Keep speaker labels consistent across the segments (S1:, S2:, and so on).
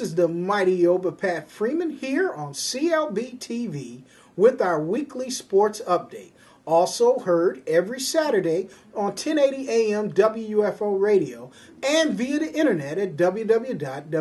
S1: is the mighty OB'a Freeman here on clbTV with our weekly sports update. Also heard every Saturday on 1080 AM WFO radio and via the internet at www.wfoam.com.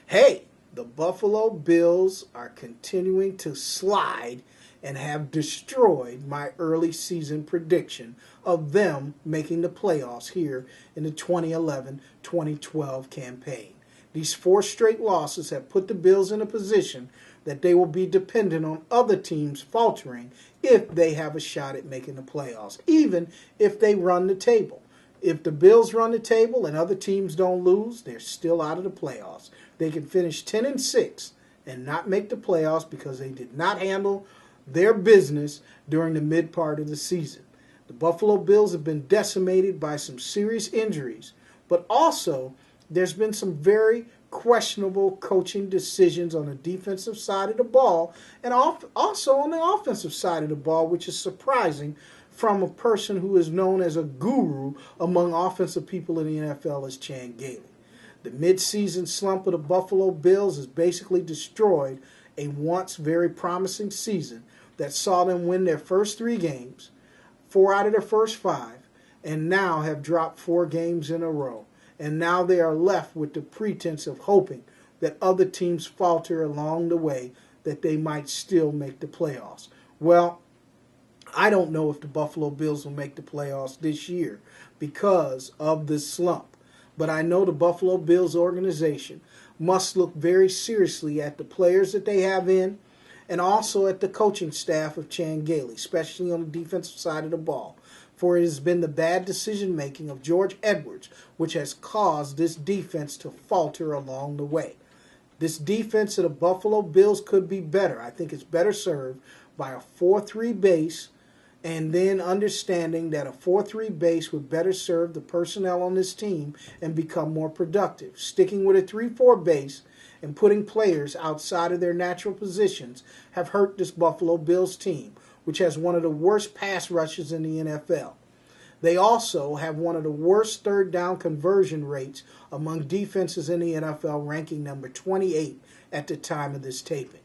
S1: Hey, the Buffalo Bills are continuing to slide and have destroyed my early season prediction of them making the playoffs here in the 2011-2012 campaign. These 4 straight losses have put the Bills in a position that they will be dependent on other teams faltering if they have a shot at making the playoffs, even if they run the table. If the Bills run the table and other teams don't lose, they're still out of the playoffs. They can finish 10-6 and not make the playoffs because they did not handle their business during the mid part of the season. The Buffalo Bills have been decimated by some serious injuries, but also there's been some very questionable coaching decisions on the defensive side of the ball and also on the offensive side of the ball, which is surprising from a person who is known as a guru among offensive people in the NFL as Chan Gailey. The midseason slump of the Buffalo Bills has basically destroyed a once very promising season that saw them win their first 3 games, 4 out of their first 5, and now have dropped 4 games in a row. And now they are left with the pretense of hoping that other teams falter along the way, that they might still make the playoffs. Well, I don't know if the Buffalo Bills will make the playoffs this year because of this slump. But I know the Buffalo Bills organization must look very seriously at the players that they have in and also at the coaching staff of Chan Gailey, especially on the defensive side of the ball. For it has been the bad decision-making of George Edwards which has caused this defense to falter along the way. This defense of the Buffalo Bills could be better. I think it's better served by a 4-3 base, and then understanding that a 4-3 base would better serve the personnel on this team and become more productive. Sticking with a 3-4 base and putting players outside of their natural positions have hurt this Buffalo Bills team, which has one of the worst pass rushes in the NFL. They also have one of the worst third down conversion rates among defenses in the NFL, ranking number 28 at the time of this taping.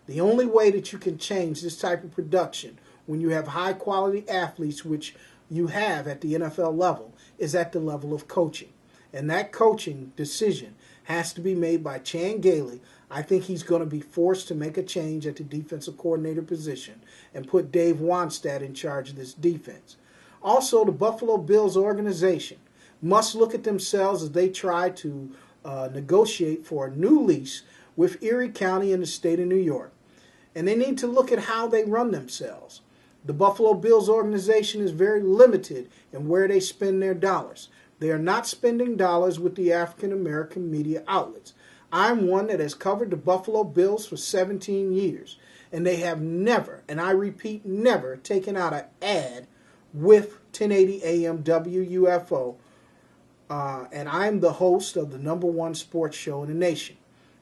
S1: The only way that you can change this type of production when you have high-quality athletes, which you have at the NFL level, is at the level of coaching. And that coaching decision has to be made by Chan Gailey. I think he's going to be forced to make a change at the defensive coordinator position and put Dave Wannstedt in charge of this defense. Also, the Buffalo Bills organization must look at themselves as they try to negotiate for a new lease with Erie County in the state of New York. And they need to look at how they run themselves. The Buffalo Bills organization is very limited in where they spend their dollars. They are not spending dollars with the African American media outlets. I'm one that has covered the Buffalo Bills for 17 years, and they have never, and I repeat, never taken out an ad with 1080 AM WUFO, and I'm the host of the #1 sports show in the nation.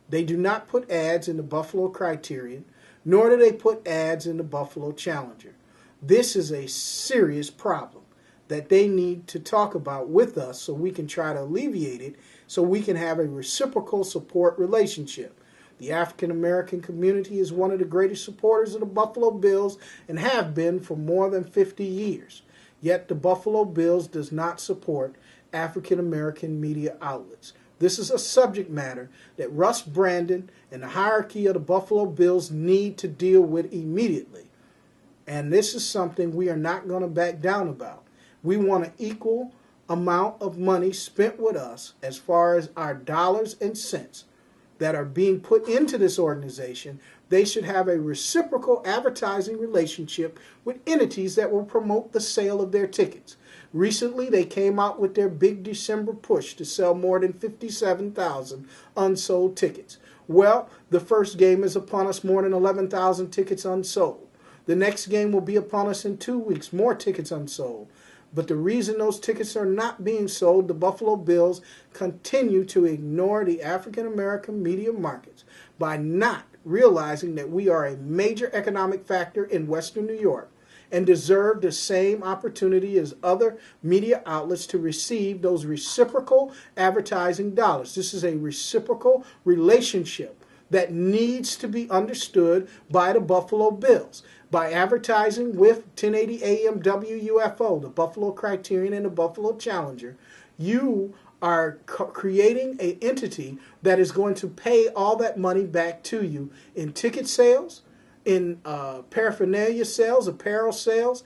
S1: They do not put ads in the Buffalo Criterion, nor do they put ads in the Buffalo Challenger. This is a serious problem that they need to talk about with us so we can try to alleviate it, so we can have a reciprocal support relationship. The African American community is one of the greatest supporters of the Buffalo Bills and have been for more than 50 years. Yet the Buffalo Bills does not support African American media outlets. This is a subject matter that Russ Brandon and the hierarchy of the Buffalo Bills need to deal with immediately. And this is something we are not going to back down about. We want an equal amount of money spent with us as far as our dollars and cents that are being put into this organization. They should have a reciprocal advertising relationship with entities that will promote the sale of their tickets. Recently, they came out with their big December push to sell more than 57,000 unsold tickets. Well, the first game is upon us, more than 11,000 tickets unsold. The next game will be upon us in 2 weeks, more tickets unsold. But the reason those tickets are not being sold, the Buffalo Bills continue to ignore the African American media markets by not realizing that we are a major economic factor in Western New York and deserve the same opportunity as other media outlets to receive those reciprocal advertising dollars. This is a reciprocal relationship that needs to be understood by the Buffalo Bills. By advertising with 1080 AM WUFO, the Buffalo Criterion, and the Buffalo Challenger, you are creating an entity that is going to pay all that money back to you in ticket sales, in paraphernalia sales, apparel sales,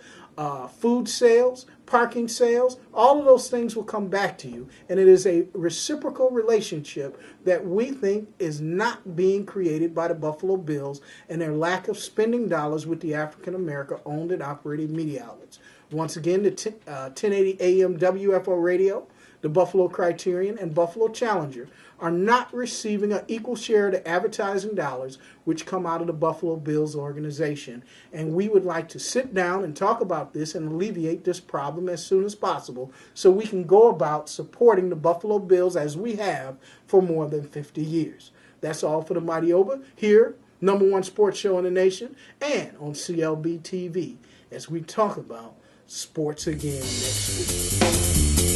S1: food sales, parking sales. All of those things will come back to you, and it is a reciprocal relationship that we think is not being created by the Buffalo Bills and their lack of spending dollars with the African American owned and operated media outlets. Once again, the 1080 AM WFO radio, the Buffalo Criterion, and Buffalo Challenger are not receiving an equal share of the advertising dollars which come out of the Buffalo Bills organization. And we would like to sit down and talk about this and alleviate this problem as soon as possible so we can go about supporting the Buffalo Bills as we have for more than 50 years. That's all for the Mighty OB'a here, #1 sports show in the nation, and on clbTV as we talk about sports again next week.